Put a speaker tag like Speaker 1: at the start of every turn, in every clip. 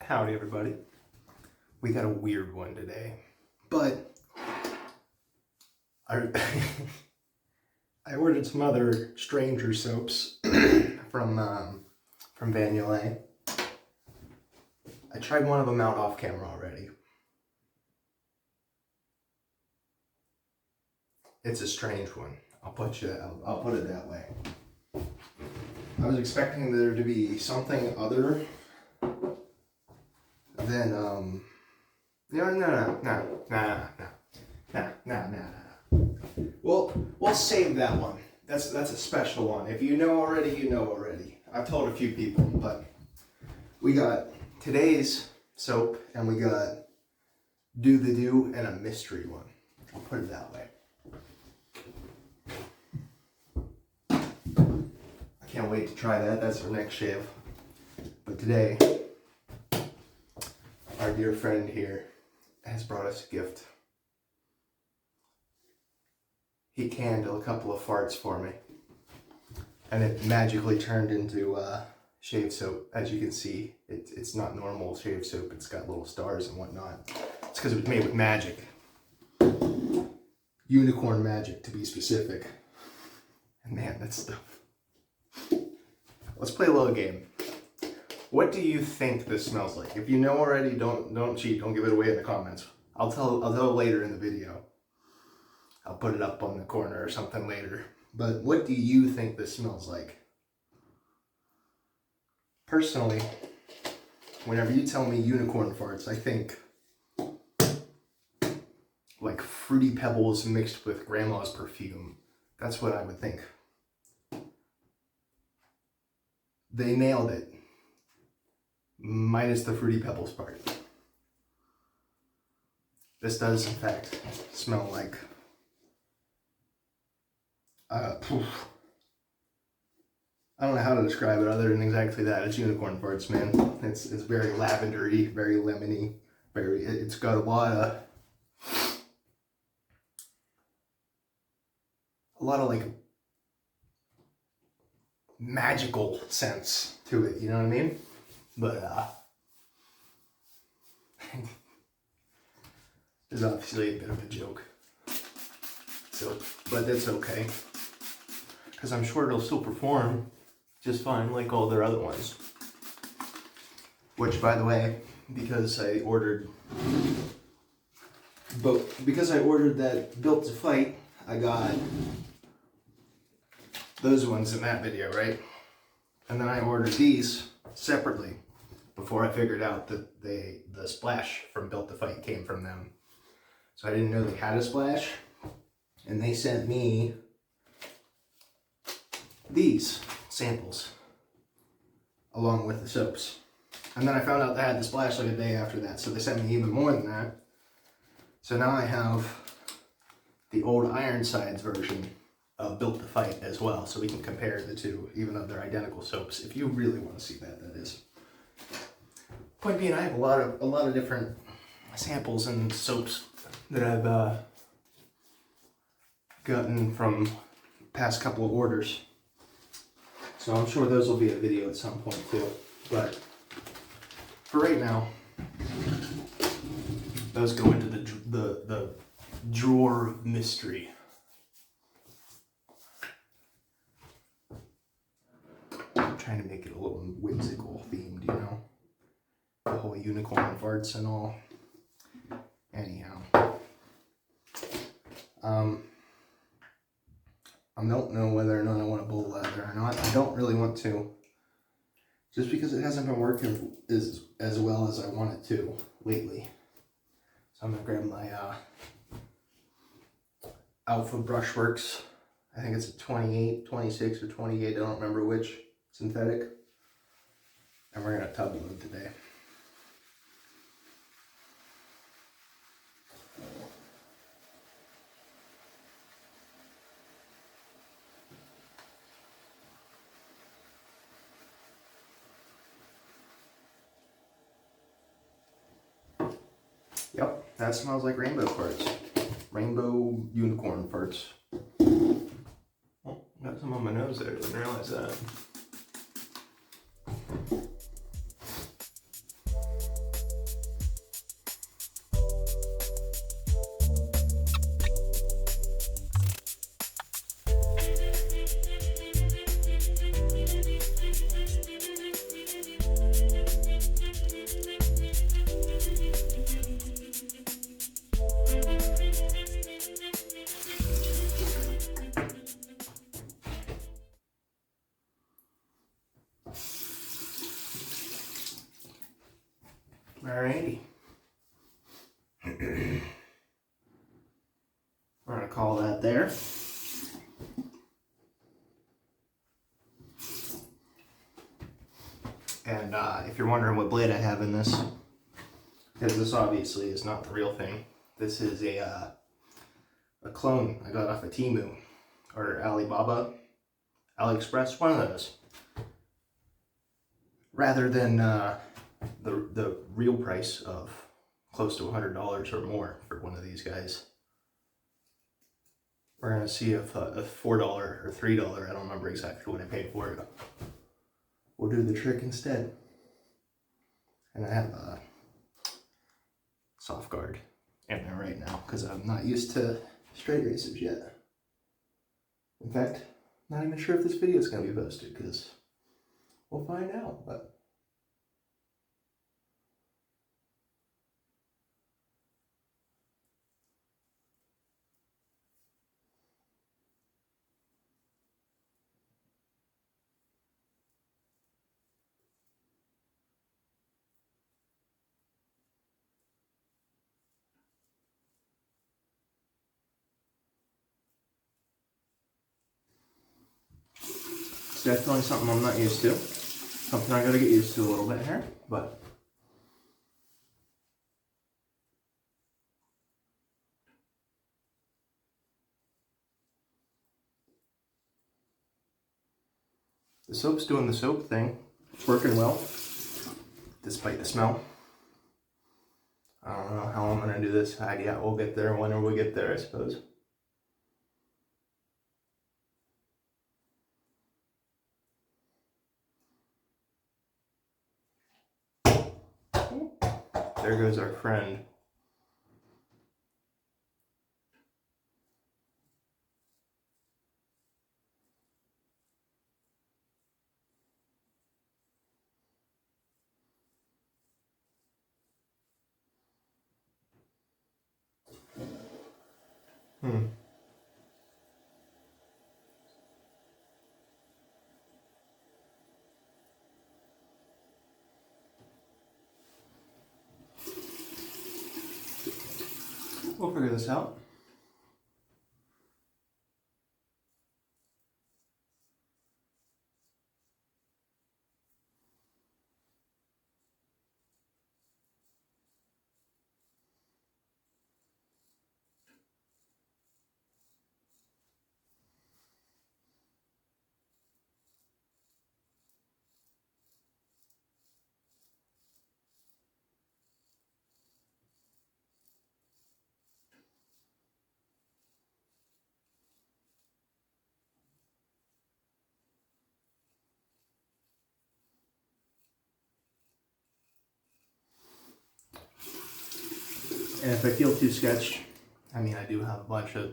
Speaker 1: Howdy everybody. We got a weird one today, but I ordered some other stranger soaps from Vanulay. I tried one of them out off camera already. It's a strange one. I'll put it that way. I was expecting there to be something other than no. We'll save that one. That's a special one. If you know already, you know already. I've told a few people, but we got today's soap and we got Do the Do and a mystery one. I'll put it that way. I can't wait to try that. That's our next shave. But today, our dear friend here has brought us a gift. He canned a couple of farts for me. And it magically turned into shave soap. As you can see, it's not normal shave soap. It's got little stars and whatnot. It's because it was made with magic. Unicorn magic, to be specific. And man, that stuff. Let's play a little game. What do you think this smells like? If you know already, don't cheat. Don't give it away in the comments. I'll tell later in the video. I'll put it up on the corner or something later. But what do you think this smells like? Personally, whenever you tell me unicorn farts, I think like Fruity Pebbles mixed with grandma's perfume. That's what I would think. They nailed it. Minus the Fruity Pebbles part. This does, in fact, smell like I don't know how to describe it other than exactly that. It's unicorn farts, man. It's very lavendery, very lemony, it's got a lot of like magical sense to it, you know what I mean? But it's obviously a bit of a joke. So, but that's okay. Because I'm sure it'll still perform just fine like all their other ones. Which, by the way, because I ordered that Built to Fight, I got those ones in that video, right? And then I ordered these separately before I figured out that the splash from Built to Fight came from them. So I didn't know they had a splash. And they sent me these samples along with the soaps. And then I found out they had the splash like a day after that, so they sent me even more than that. So now I have the old Ironsides version of Built to Fight as well, so we can compare the two, even though they're identical soaps, if you really want to see that, that is. Point being, I have a lot of different samples and soaps that I've gotten from past couple of orders. So I'm sure those will be a video at some point too. But for right now, those go into the drawer of mystery. I'm trying to make it a little whimsical themed, you know? The whole unicorn farts and all. Anyhow. I don't know whether or not I want to bull lather or not. I don't really want to. Just because it hasn't been working as well as I want it to lately. So I'm going to grab my Alpha Brushworks. I think it's a 28, 26, or 28. I don't remember which. Synthetic. And we're going to tub load today. Yep, that smells like rainbow farts. Rainbow unicorn farts. Oh, got some on my nose there, didn't realize that. Alrighty. We're gonna call that there. And if you're wondering what blade I have in this, because this obviously is not the real thing. This is a clone I got off of Temu or Alibaba, AliExpress, one of those. Rather than the real price of close to $100 or more for one of these guys. We're gonna see if a $4 or $3, I don't remember exactly what I paid for it, will do the trick instead. And I have a soft guard in there right now because I'm not used to straight razors yet. In fact, not even sure if this video is going to be posted because we'll find out. But it's definitely something I'm not used to. Something I got to get used to a little bit here, but the soap's doing the soap thing. It's working well, despite the smell. I don't know how I'm going to do this. Yeah, we'll get there whenever we get there, I suppose. There goes our friend. We'll figure this out. And if I feel too sketched, I mean, I do have a bunch of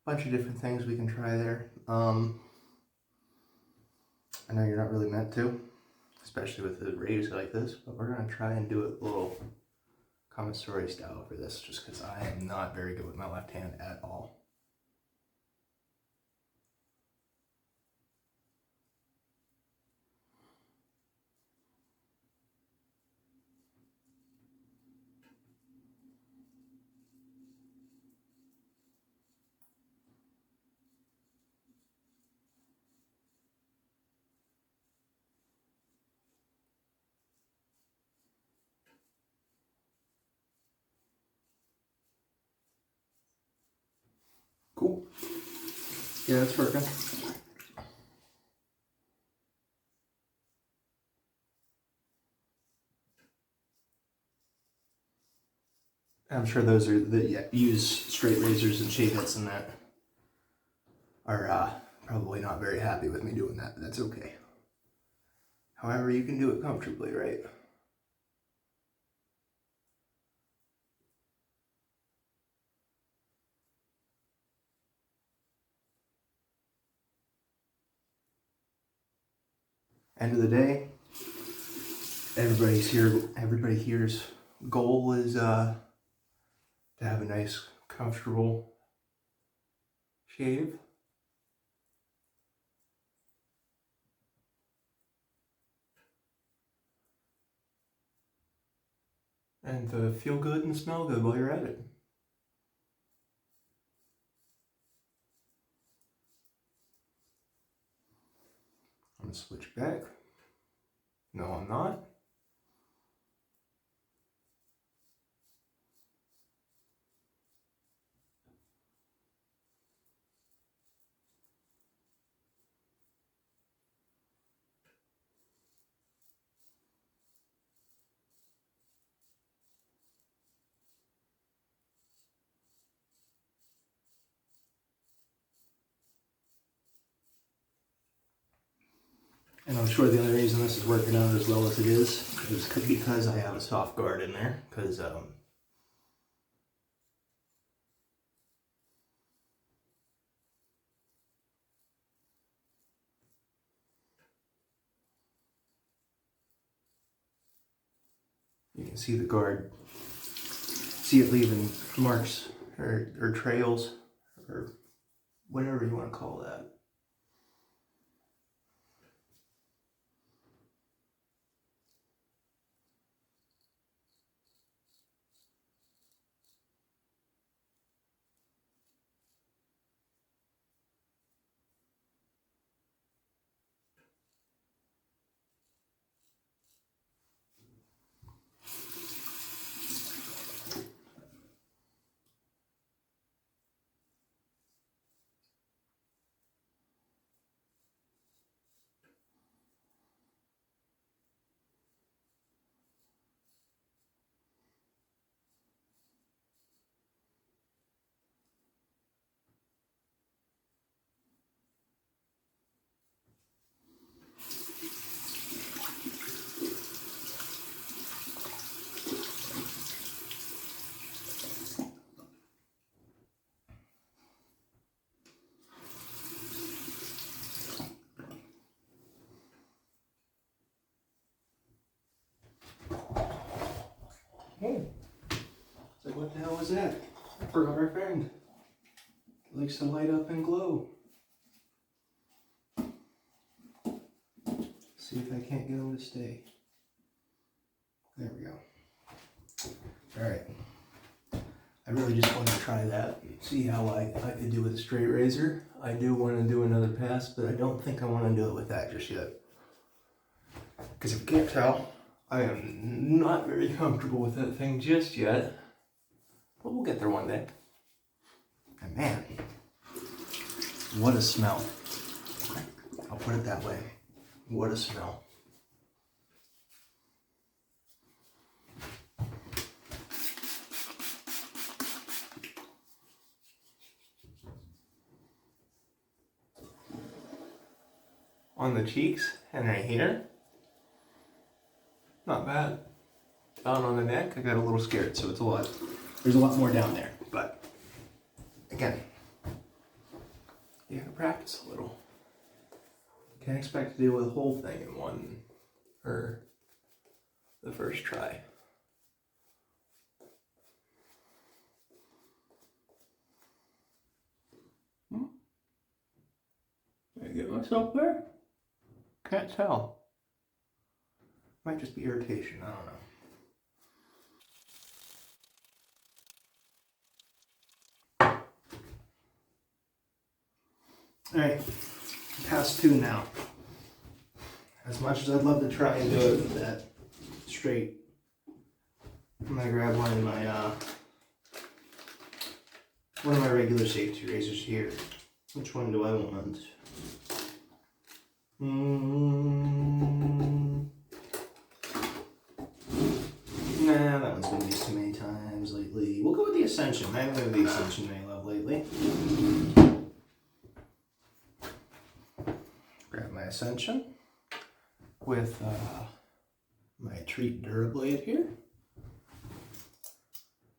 Speaker 1: different things we can try there. I know you're not really meant to, especially with a razor like this, but we're gonna try and do it a little commissary style for this, just because I am not very good with my left hand at all. Cool. Yeah, it's working. I'm sure those are that use straight razors and shave heads and that are probably not very happy with me doing that, but that's okay. However, you can do it comfortably, right? End of the day, everybody here's goal is to have a nice, comfortable shave. and to feel good and smell good while you're at it. I'm gonna switch back. No, I'm not. And I'm sure the only reason this is working out as well as it is because I have a soft guard in there. Because you can see the guard, see it leaving marks or trails or whatever you want to call that. Oh, it's like, what the hell was that? I forgot our friend. It likes to light up and glow. See if I can't get him to stay. There we go. Alright. I really just wanted to try that. See how I could do with a straight razor. I do want to do another pass, but I don't think I want to do it with that just yet. Because if you can't tell, I am not very comfortable with that thing just yet. But we'll get there one day. And man, what a smell. I'll put it that way. What a smell. On the cheeks and right here, not bad. Down on the neck, I got a little scared, so it's a lot. There's a lot more down there, but again, you gotta practice a little. Can't expect to deal with the whole thing in one or the first try. Did I get myself there? Can't tell. Might just be irritation, I don't know. Alright, pass 2 now. As much as I'd love to try and do it with that straight, I'm gonna grab one of my regular safety razors here. Which one do I want? Nah, that one's been used too many times lately. We'll go with the Ascension. I haven't been with the Ascension I love lately. Grab my Ascension with my Treat Durablade here.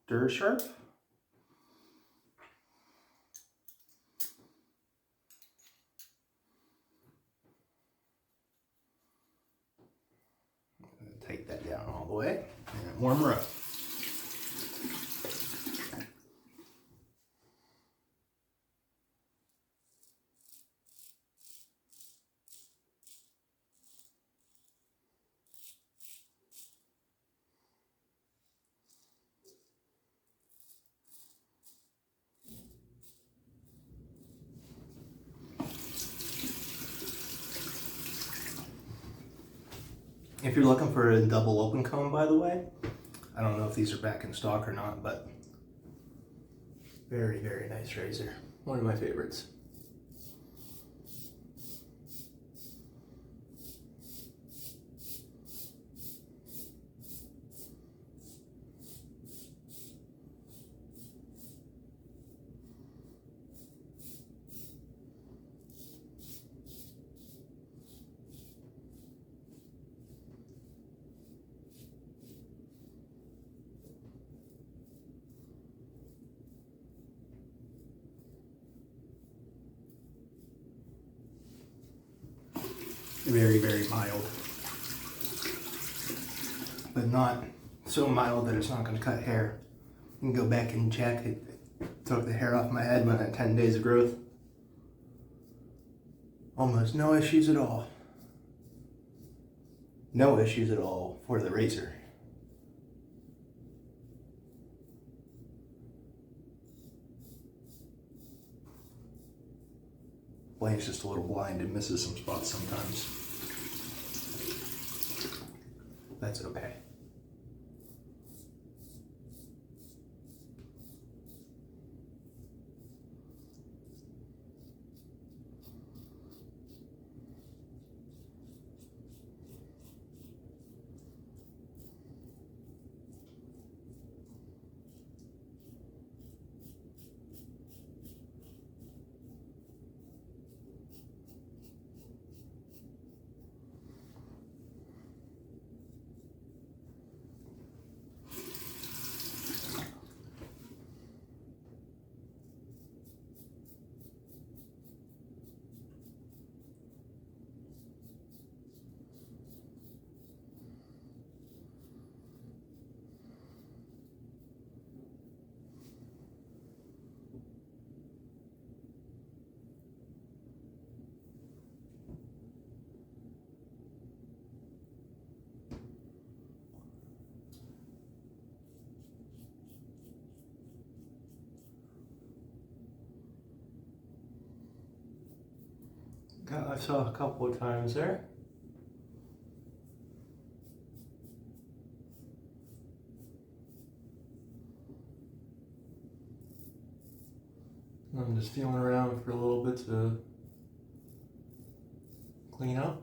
Speaker 1: DuraSharp. Take that down all the way and warm her up. If you're looking for a double open comb, by the way, I don't know if these are back in stock or not, but very, very nice razor. One of my favorites. Very, very mild. But not so mild that it's not going to cut hair. You can go back and check. It took the hair off my head when I had 10 days of growth. Almost no issues at all. No issues at all for the razor. Blaine's just a little blind and misses some spots sometimes. That's okay. I saw a couple of times there. I'm just feeling around for a little bit to clean up.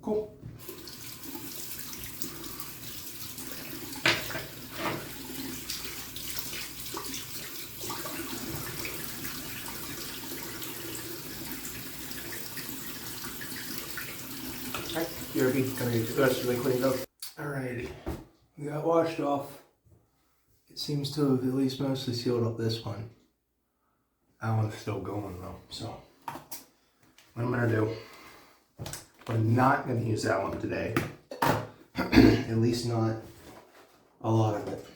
Speaker 1: Cool. Alright, BRB, gonna get the rest really cleaned up. Alrighty, we got washed off. It seems to have at least mostly sealed up this one. That one's still going though, so what I'm gonna do, I'm not gonna use that one today. At least not a lot of it.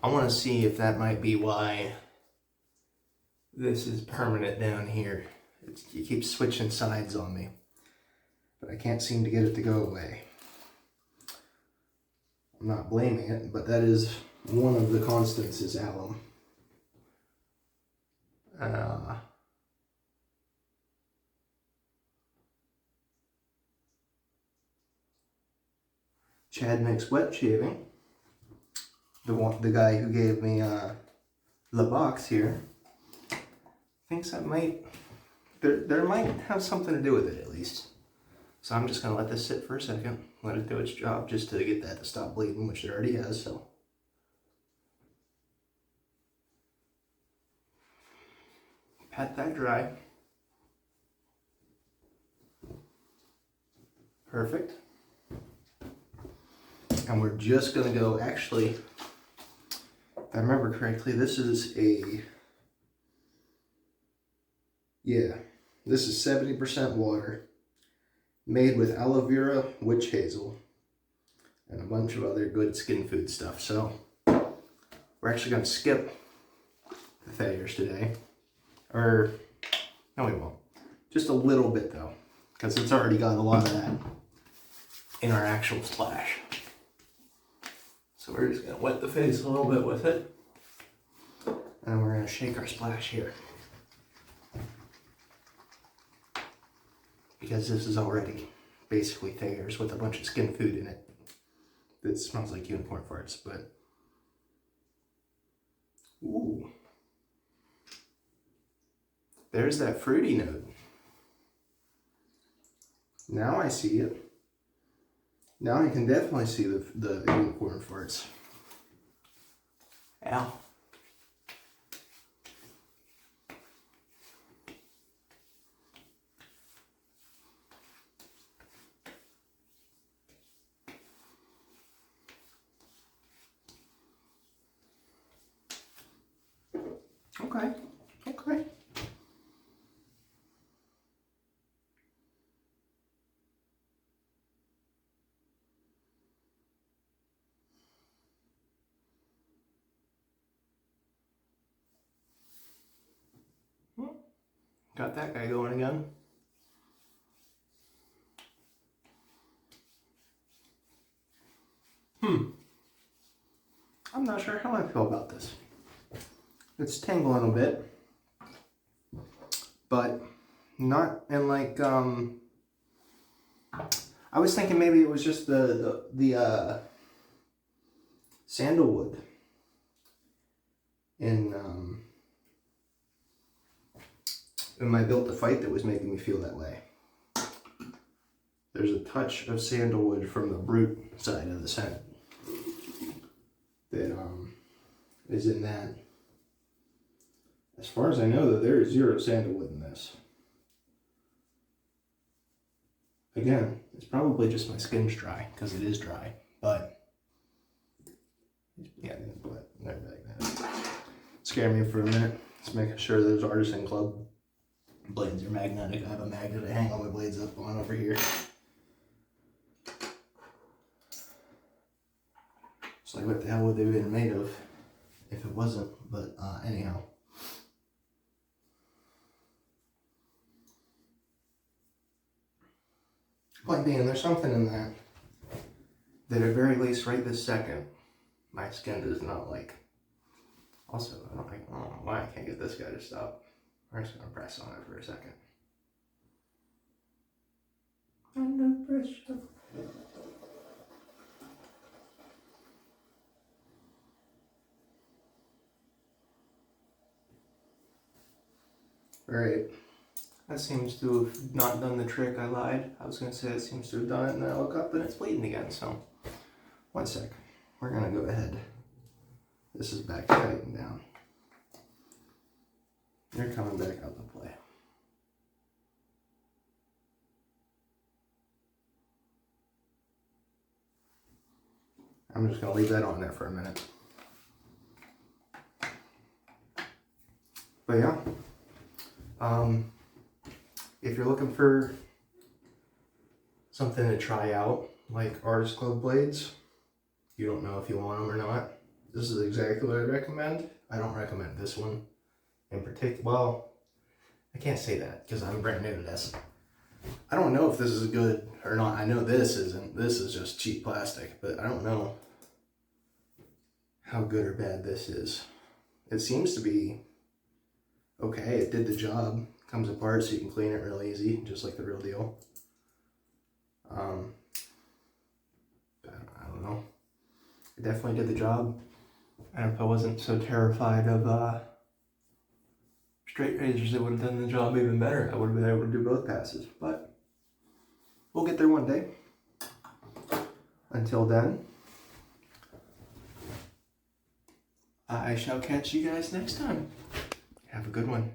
Speaker 1: I wanna see if that might be why this is permanent down here. It keeps switching sides on me, but I can't seem to get it to go away. I'm not blaming it, but that is one of the constants is alum. Chad Makes Wet Shaving, the guy who gave me the box here, thinks that might, there might have something to do with it at least. So I'm just going to let this sit for a second, let it do its job just to get that to stop bleeding, which it already has, so. Pat that dry. Perfect. And we're just going to go, actually, if I remember correctly, this is this is 70% water, made with aloe vera, witch hazel, and a bunch of other good skin food stuff. So we're actually going to skip the failures today. Or, no we won't. Just a little bit though, because it's already got a lot of that in our actual splash. So we're just going to wet the face a little bit with it. And then we're going to shake our splash here. Because this is already basically Thayer's with a bunch of skin food in it. That smells like unicorn farts, but... Ooh. There's that fruity note. Now I see it. Now I can definitely see the unicorn farts. Ow. Okay, okay. Got that guy going again. I'm not sure how I feel about this. It's tingling a bit, but not in like, I was thinking maybe it was just the sandalwood in my Built to Fight that was making me feel that way. There's a touch of sandalwood from the Brute side of the scent that is in that. As far as I know, though, there is zero sandalwood in this. Again, it's probably just my skin's dry, because it is dry, but yeah, but never like that. Scared me for a minute. Just making sure those Artisan Club blades are magnetic. I have a magnet to hang all my blades up on over here. It's like, what the hell would they have been made of if it wasn't? But anyhow. Point being, there's something in that at very least right this second, my skin does not like. Also, I don't know why I can't get this guy to stop. I'm just going to press on it for a second. Under pressure. Alright. That seems to have not done the trick. I lied. I was going to say it seems to have done it, and then I look up and it's bleeding again. So, one sec. We're going to go ahead. This is back to tighten down. You're coming back out to play. I'm just going to leave that on there for a minute. But yeah. If you're looking for something to try out, like Artist Club blades, you don't know if you want them or not, this is exactly what I recommend. I don't recommend this one in particular. Well, I can't say that because I'm brand new to this. I don't know if this is good or not. I know this isn't. This is just cheap plastic, but I don't know how good or bad this is. It seems to be okay. It did the job. Comes apart so you can clean it real easy, just like the real deal. I don't know. It definitely did the job. And if I wasn't so terrified of straight razors, it would have done the job even better. I would have been able to do both passes, but we'll get there one day. Until then, I shall catch you guys next time. Have a good one.